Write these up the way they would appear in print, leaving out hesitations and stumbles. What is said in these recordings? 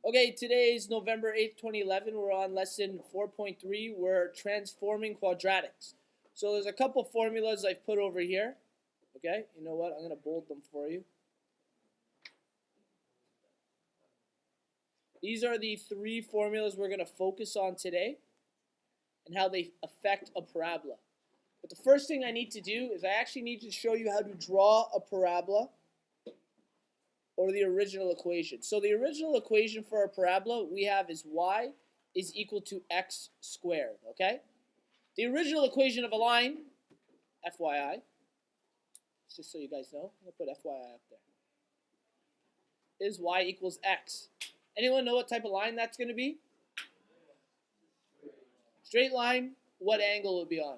Okay, today is November 8th, 2011. We're on lesson 4.3. We're transforming quadratics. So there's a couple formulas I've put over here. Okay, you know what? I'm going to bold them for you. These are the three formulas we're going to focus on today and how they affect a parabola. But the first thing I need to do is I actually need to show you how to draw a parabola or the original equation. So the original equation for a parabola we have is y is equal to x squared, okay? The original equation of a line, FYI, just so you guys know, I'm going to put FYI up there, is y equals x. Anyone know what type of line that's going to be? Straight line, what angle will it be on?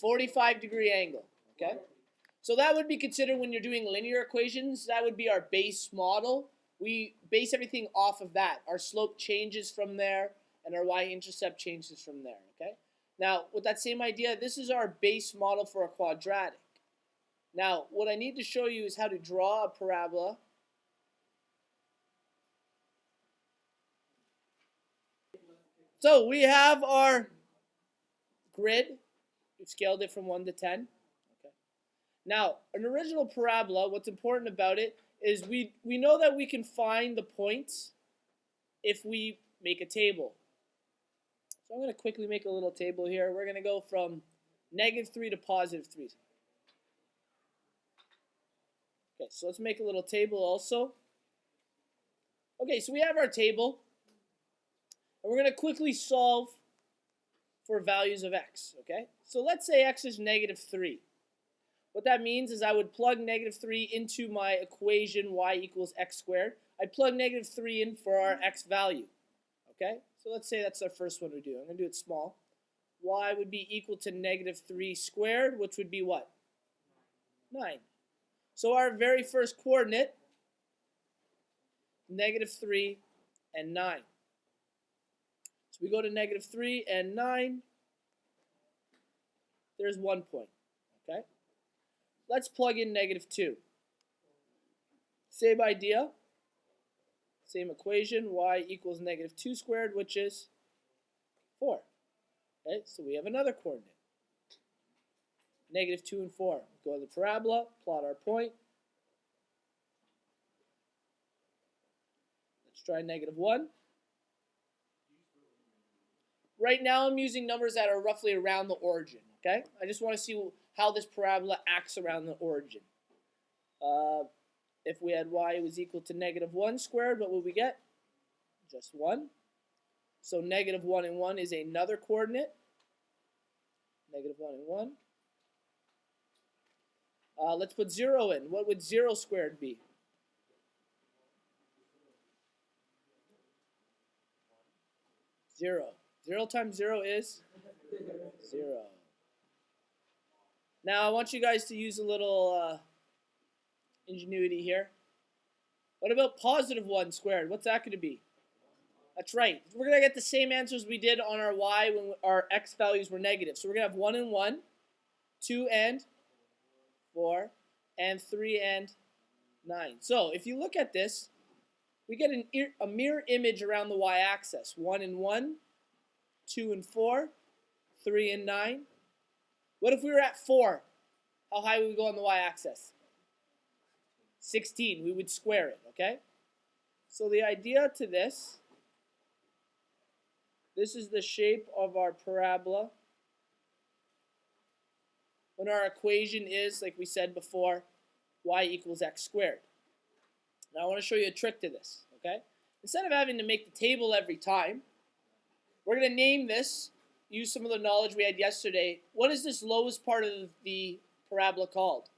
45-degree angle, okay? So that would be considered when you're doing linear equations, that would be our base model. We base everything off of that. Our slope changes from there, and our y-intercept changes from there, okay? Now, with that same idea, this is our base model for a quadratic. Now, what I need to show you is how to draw a parabola. So we have our grid. We've scaled it from 1 to 10. Okay. Now, an original parabola, what's important about it is we know that we can find the points if we make a table. So I'm going to quickly make a little table here. We're going to go from -3 to +3. Okay, so let's make a little table also. Okay, so we have our table. And we're going to quickly solve for values of x, okay? So let's say x is -3. What that means is I would plug -3 into my equation y equals x squared. I plug -3 in for our x value, okay? So let's say that's our first one we do. I'm going to do it small. Y would be equal to -3 squared, which would be what? 9. So our very first coordinate, -3 and 9. So we go to -3 and 9. There's 1 point, okay? Let's plug in -2. Same idea, same equation, y equals -2 squared, which is 4. Okay, so we have another coordinate. -2 and 4. Go to the parabola, plot our point. Let's try -1. Right now I'm using numbers that are roughly around the origin, okay? I just want to see how this parabola acts around the origin. If we had y was equal to -1 squared, what would we get? Just 1. So -1 and 1 is another coordinate. -1 and 1. Let's put 0 in. What would 0 squared be? 0. 0 times 0 is 0. Now I want you guys to use a little ingenuity here. What about +1 squared? What's that going to be? That's right. We're going to get the same answers we did on our y when our x values were negative. So we're going to have 1 and 1, 2 and 4, and 3 and 9. So if you look at this, we get a mirror image around the y-axis. 1 and 1, 2 and 4, 3 and 9. What if we were at 4? How high would we go on the y-axis? 16. We would square it, okay? So the idea to this is the shape of our parabola when our equation is, like we said before, y equals x squared. Now I want to show you a trick to this, okay? Instead of having to make the table every time, we're going to name this, use some of the knowledge we had yesterday. What is this lowest part of the parabola called?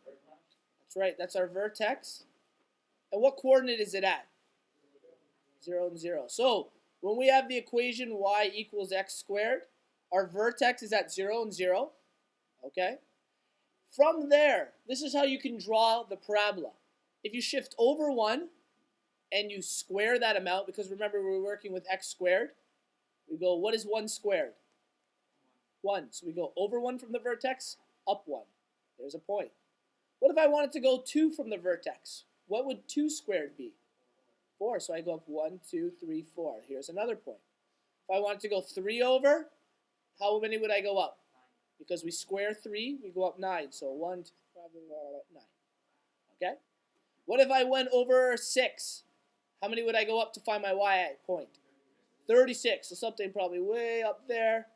That's right, that's our vertex. And what coordinate is it at? 0 and 0. So when we have the equation y equals x squared, our vertex is at 0 and 0, okay? From there, this is how you can draw the parabola. If you shift over 1 and you square that amount, because remember we're working with x squared, we go, what is 1 squared? 1. So we go over 1 from the vertex, up 1. There's a point. What if I wanted to go 2 from the vertex? what would 2 squared be? 4. So I go up 1, 2, 3, 4. Here's another point. If I wanted to go 3 over, how many would I go up? Because we square 3, we go up 9. So 1, 2, 9. Okay? What if I went over 6? How many would I go up to find my y point? 36. So something probably way up there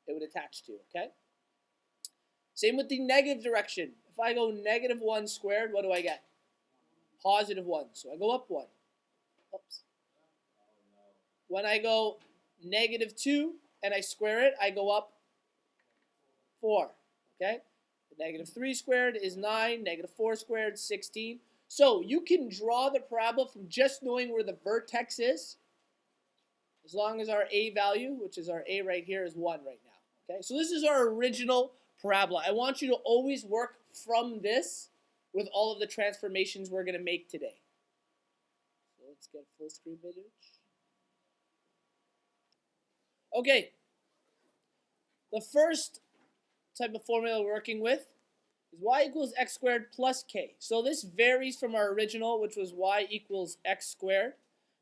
it would attach to. Okay? Same with the negative direction. If I go negative 1 squared, what do I get? Positive 1. So I go up 1. Oops. When I go negative 2 and I square it, I go up 4. Okay? The negative 3 squared is 9. Negative 4 squared, 16. So you can draw the parabola from just knowing where the vertex is, as long as our a value, which is our a right here, is 1 right now. Okay? So this is our original parabola. I want you to always work from this with all of the transformations we're going to make today. So let's get full screen image. Okay. The first type of formula we're working with is y equals x squared plus k. So this varies from our original, which was y equals x squared.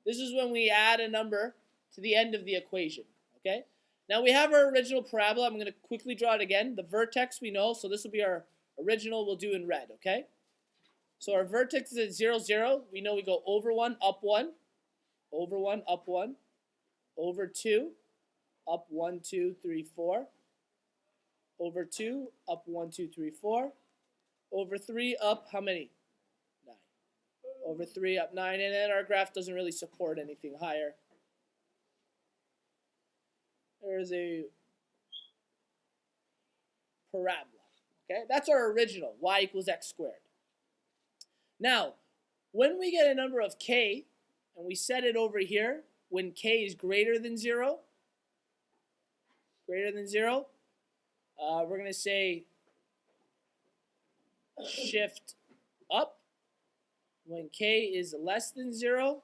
This is when we add a number to the end of the equation. Okay? Now we have our original parabola. I'm going to quickly draw it again. The vertex we know, so this will be our original. We'll do in red. Okay? So our vertex is at 0, 0. We know we go over 1, up 1, over 1, up 1, over 2, up 1, 2, 3, 4, over 2, up 1, 2, 3, 4, over 3, up how many? 9. Over 3, up 9, and then our graph doesn't really support anything higher. There's a parabola. Okay, that's our original, y equals x squared. Now, when we get a number of k, and we set it over here, when k is greater than 0, we're going to say shift up. When k is less than 0,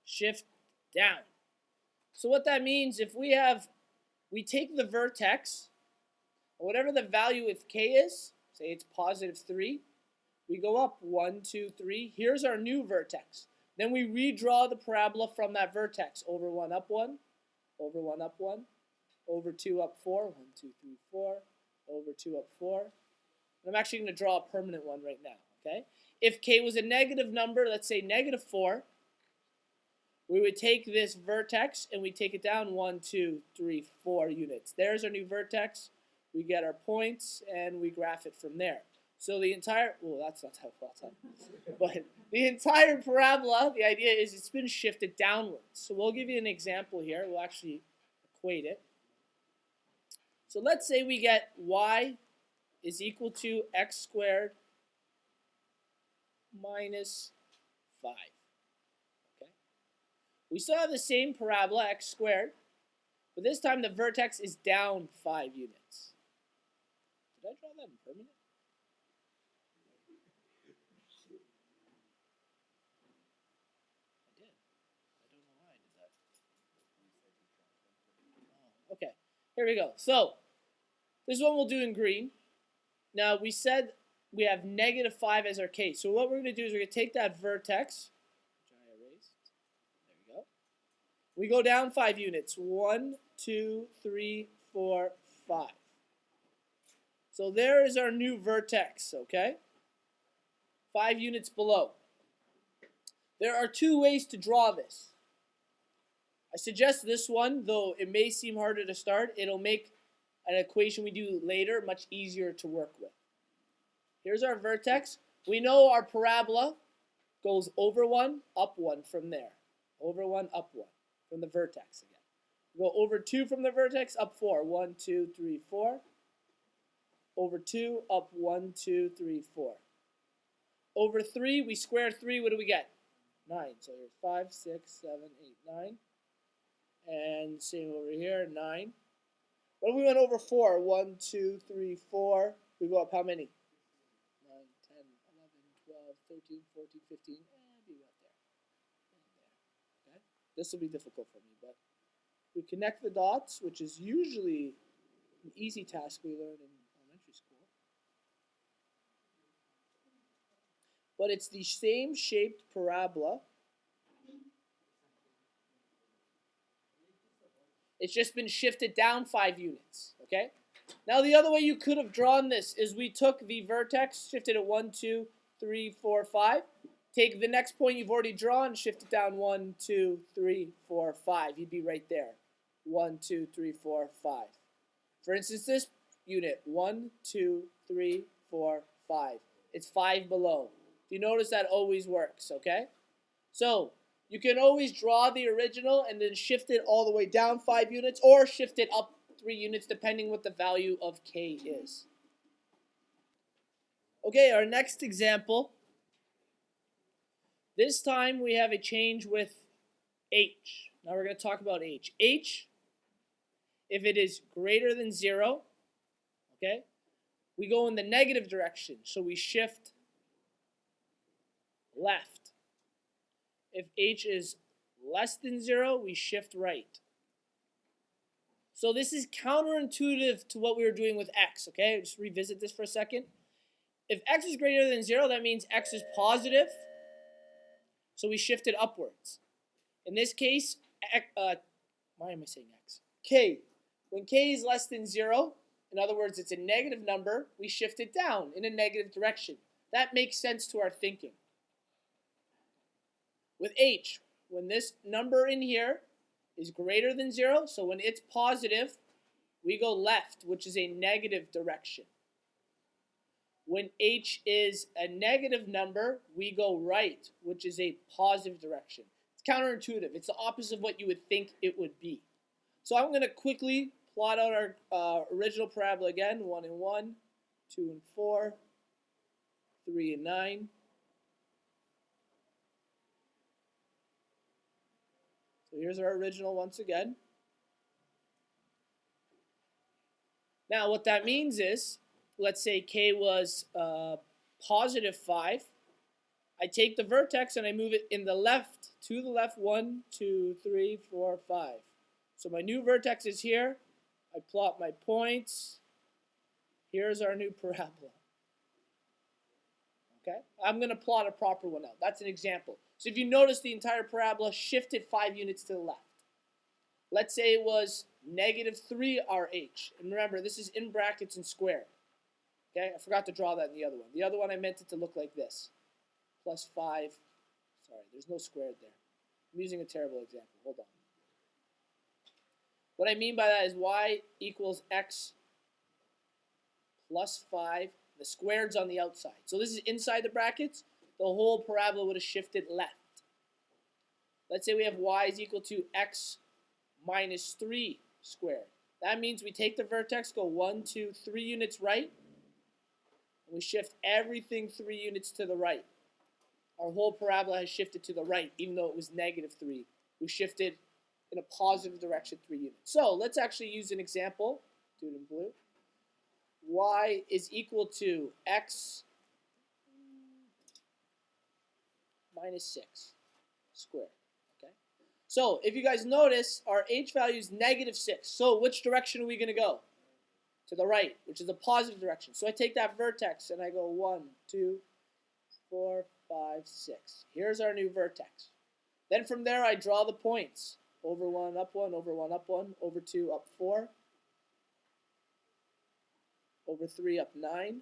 shift down. So what that means, if we take the vertex, whatever the value with k is, say it's positive 3, we go up 1, 2, 3. Here's our new vertex. Then we redraw the parabola from that vertex. Over 1, up 1, over 1, up 1, over 2, up 4, 1, 2, 3, 4, over 2, up 4. And I'm actually going to draw a permanent one right now. Okay? If k was a negative number, let's say negative 4, we would take this vertex and we take it down 1, 2, 3, 4 units. There's our new vertex. We get our points and we graph it from there. So the entire, well, that's not helpful, but the entire parabola, the idea is it's been shifted downwards. So we'll give you an example here. We'll actually equate it. So let's say we get y is equal to x squared minus 5. Okay. We still have the same parabola, x squared, but this time the vertex is down 5 units. Did I draw that in permanent? I did. I don't know why I did that. Oh, okay, here we go. So this one we'll do in green. Now we said we have negative 5 as our case. So what we're going to do is we're going to take that vertex, which I erased. There we go. We go down 5 units. 1, 2, 3, 4, 5. So there is our new vertex, okay? 5 units below. There are 2 ways to draw this. I suggest this one, though it may seem harder to start. It'll make an equation we do later much easier to work with. Here's our vertex. We know our parabola goes over 1, up 1 from there. Over 1, up 1 from the vertex again. We go over 2 from the vertex, up 4. 1, 2, 3, 4. Over 2, up 1, 2, 3, 4. Over 3, we square 3, what do we get? 9. So here's 5, 6, 7, 8, 9. And same over here, 9. What if we went over 4? 1, 2, 3, 4. We go up how many? 9, 10, 11, 12, 13, 14, 15. And we got there. And there. Okay? This will be difficult for me, but we connect the dots, which is usually an easy task we learn in elementary school. but it's the same shaped parabola. It's just been shifted down 5 units, okay? Now the other way you could have drawn this is we took the vertex, shifted it 1, 2, 3, 4, 5. Take the next point you've already drawn, shift it down 1, 2, 3, 4, 5. You'd be right there. 1, 2, 3, 4, 5. For instance, this unit, 1, 2, 3, 4, 5. It's 5 below. You notice that always works, okay? So you can always draw the original and then shift it all the way down 5 units or shift it up 3 units depending what the value of k is. Okay, our next example. This time we have a change with h. Now we're going to talk about h. h, if it is greater than 0, okay, we go in the negative direction. So we shift left. If h is less than 0, we shift right. So this is counterintuitive to what we were doing with x, okay? Just revisit this for a second. If x is greater than 0, that means x is positive. So we shift it upwards. In this case, why am I saying x? K. When k is less than 0, in other words, it's a negative number, we shift it down in a negative direction. That makes sense to our thinking. With h, when this number in here is greater than 0, so when it's positive, we go left, which is a negative direction. When h is a negative number, we go right, which is a positive direction. It's counterintuitive. It's the opposite of what you would think it would be. So I'm going to quickly plot out our original parabola again. 1 and 1, 2 and 4, 3 and 9. So here's our original once again. Now what that means is, let's say k was positive 5. I take the vertex and I move it in the left, to the left, 1, 2, 3, 4, 5. So my new vertex is here. I plot my points. Here's our new parabola. Okay, I'm going to plot a proper one out. That's an example. So if you notice, the entire parabola shifted 5 units to the left. Let's say it was negative 3 RH. And remember, this is in brackets and square. Okay, I forgot to draw that in the other one. The other one, I meant it to look like this. Plus 5. Sorry, there's no squared there. I'm using a terrible example. Hold on. What I mean by that is y equals x plus 5. The squared's on the outside. So this is inside the brackets. The whole parabola would have shifted left. Let's say we have y is equal to x minus 3 squared. That means we take the vertex, go 1, 2, 3 units right, and we shift everything 3 units to the right. Our whole parabola has shifted to the right, even though it was negative 3. We shifted in a positive direction 3 units. So let's actually use an example. Do it in blue. Y is equal to x minus 6 squared. Okay. So if you guys notice, our h value is negative 6. So which direction are we going to go? To the right, which is a positive direction. So I take that vertex and I go 1, 2, 4, 5, 6. Here's our new vertex. Then from there I draw the points. Over 1, up 1, over 1, up 1, over 2, up 4, over 3, up 9.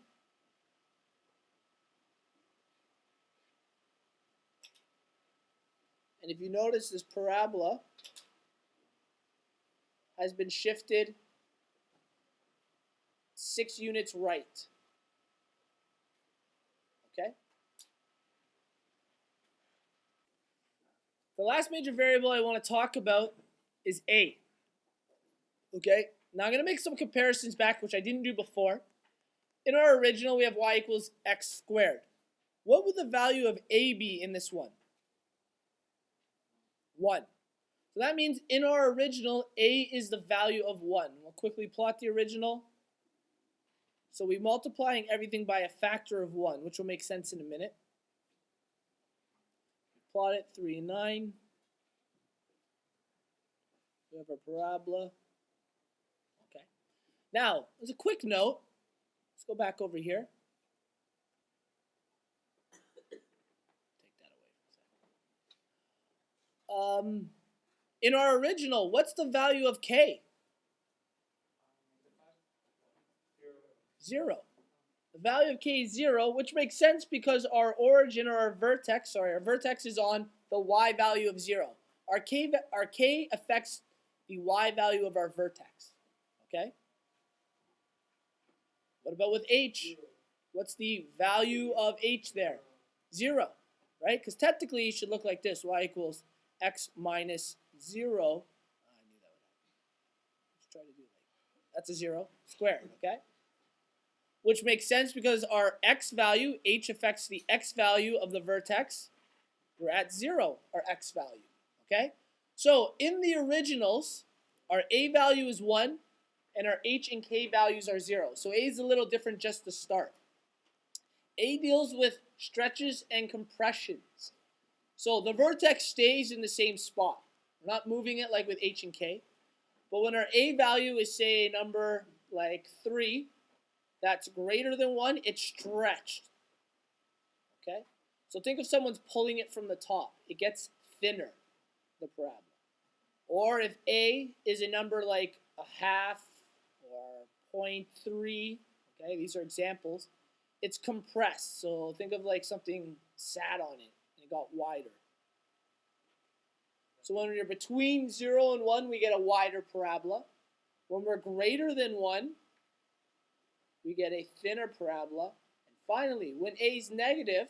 And if you notice, this parabola has been shifted 6 units right. Okay? The last major variable I want to talk about is a. Okay? Now I'm going to make some comparisons back, which I didn't do before. In our original, we have y equals x squared. What would the value of a be in this one? 1. So that means in our original, a is the value of 1. We'll quickly plot the original. So we're multiplying everything by a factor of 1, which will make sense in a minute. Plot it, 3 and 9. We have our parabola. Okay. Now, as a quick note, let's go back over here. in our original, what's the value of k? 0. The value of k is 0, which makes sense because our origin or our vertex is on the y value of 0. Our k affects the y value of our vertex. Okay? What about with h? What's the value of h there? 0, right? Because technically it should look like this. Y equals x minus 0. I knew that would happen. Let's try to do it like that's a 0 squared, okay? Which makes sense because our x value, h affects the x value of the vertex. We're at 0, our x value, okay? So in the originals, our a value is 1, and our h and k values are 0. So a is a little different just to start. A deals with stretches and compressions. So the vertex stays in the same spot. We're not moving it like with h and k. But when our a value is, say, a number like 3, that's greater than 1, it's stretched. Okay? So think of someone's pulling it from the top. It gets thinner, the parabola. Or if a is a number like a half or 0.3, okay, these are examples, it's compressed. So think of like something sat on it and it got wider. So when we're between 0 and 1, we get a wider parabola. When we're greater than 1, we get a thinner parabola. And finally, when a is negative,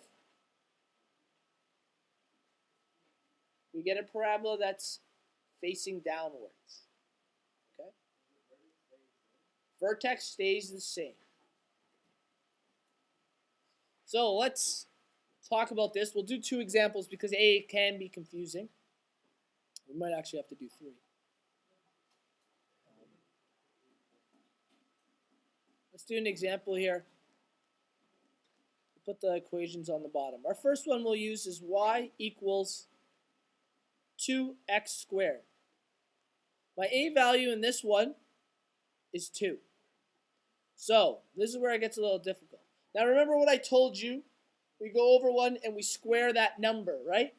we get a parabola that's facing downwards. Okay? Vertex stays the same. So let's talk about this. We'll do 2 examples because A can be confusing. We might actually have to do 3. Let's do an example here. We'll put the equations on the bottom. Our first one we'll use is y equals 2x squared. My a value in this one is 2. So this is where it gets a little difficult. Now remember what I told you. We go over one and we square that number, right?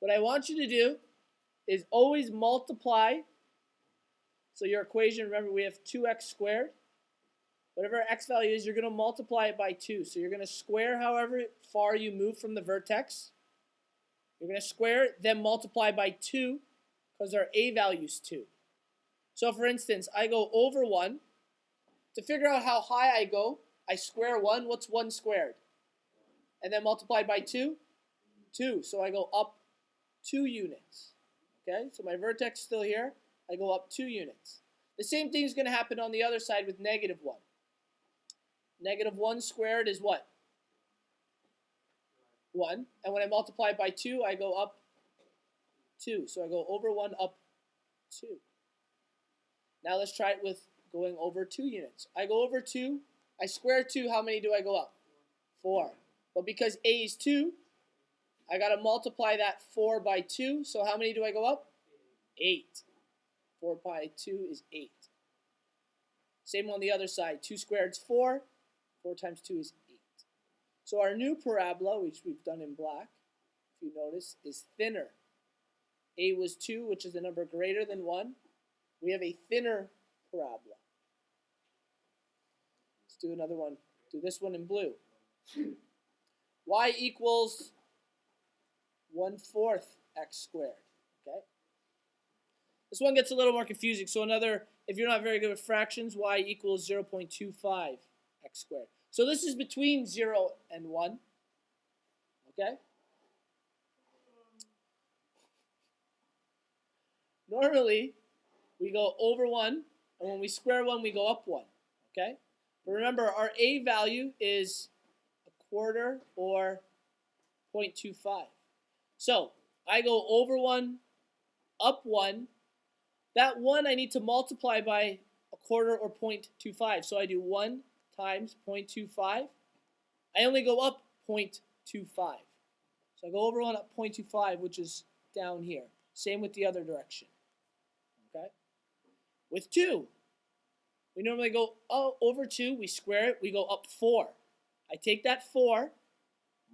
What I want you to do is always multiply. So your equation, remember we have 2x squared. Whatever our x value is, you're going to multiply it by 2. So you're going to square however far you move from the vertex. You're going to square it, then multiply by 2 because our a value is 2. So for instance, I go over 1. To figure out how high I go, I square 1. What's 1 squared? And then multiply by 2? 2. So I go up 2 units. Okay, so my vertex is still here. I go up 2 units. The same thing is going to happen on the other side with negative 1. Negative 1 squared is what? 1. And when I multiply by 2, I go up 2. So I go over 1, up 2. Now let's try it with going over 2 units. I go over 2. I square 2. How many do I go up? 4. But because a is 2, I got to multiply that 4 by 2. So how many do I go up? 8. 4 by 2 is 8. Same on the other side. 2 squared is 4. 4 times 2 is 8. So our new parabola, which we've done in black, if you notice, is thinner. A was 2, which is a number greater than 1. We have a thinner parabola. Let's do another one. Do this one in blue. Y equals 1/4 x squared. Okay. This one gets a little more confusing. So if you're not very good with fractions, y equals 0.25 x squared. So this is between 0 and 1. Okay. Normally, we go over 1, and when we square 1, we go up 1. Okay. But remember, our a value is 1/4 or 0.25. So I go over 1, up 1. That 1 I need to multiply by 1/4 or 0.25. So I do 1 times 0.25. I only go up 0.25. So I go over 1 up 0.25, which is down here. Same with the other direction. Okay. With 2, we normally go over 2, we square it, we go up 4. I take that 4,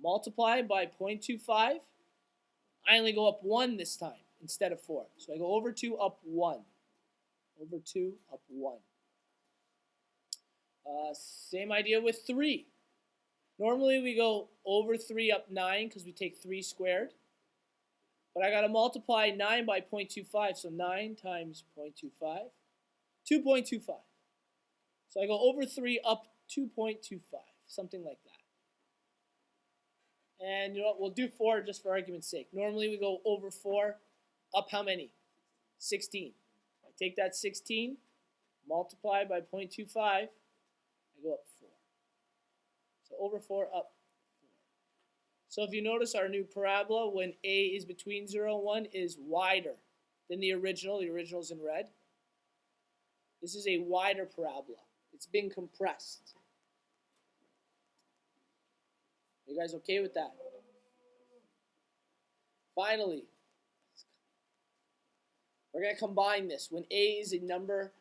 multiply by 0.25, I only go up 1 this time instead of 4. So I go over 2, up 1. Over 2, up 1. Same idea with 3. Normally we go over 3, up 9 because we take 3 squared. But I got to multiply 9 by 0.25. So 9 times 0.25, 2.25. So I go over 3, up 2.25, something like that. And you know what, we'll do 4 just for argument's sake. Normally we go over 4, up how many? 16. I take that 16, multiply by 0.25, I go up 4. So over 4, up 4. So if you notice, our new parabola, when a is between 0 and 1, is wider than the original. The original is in red. This is a wider parabola. It's been compressed. Are you guys okay with that? Finally, we're going to combine this when a is a number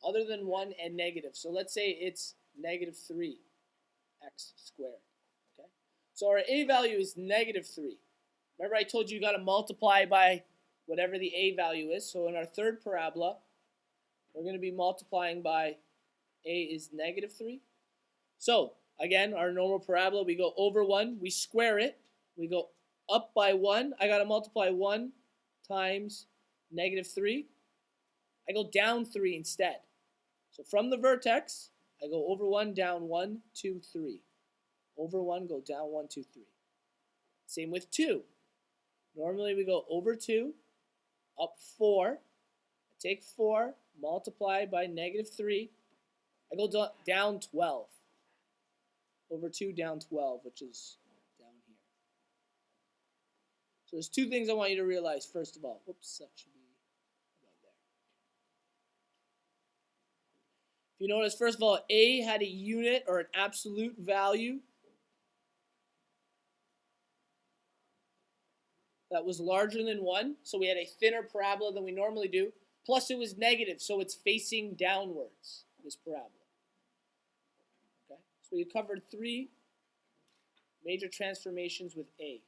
other than 1 and negative. So let's say it's negative 3x squared. Okay? So our a value is negative 3. Remember I told you got to multiply by whatever the a value is. So in our third parabola, we're going to be multiplying by a is negative 3. So again, our normal parabola, we go over 1, we square it, we go up by 1. I got to multiply 1 times negative 3. I go down 3 instead. So from the vertex, I go over 1, down 1, 2, 3. Over 1, go down 1, 2, 3. Same with 2. Normally we go over 2, up 4. I take 4, multiply by negative 3. I go down 12. Over 2, down 12, which is down here. So there's 2 things I want you to realize, first of all. Whoops, that should be about there. If you notice, first of all, a had a unit or an absolute value that was larger than 1. So we had a thinner parabola than we normally do. Plus it was negative, so it's facing downwards, this parabola. Okay, so we covered 3 major transformations with a.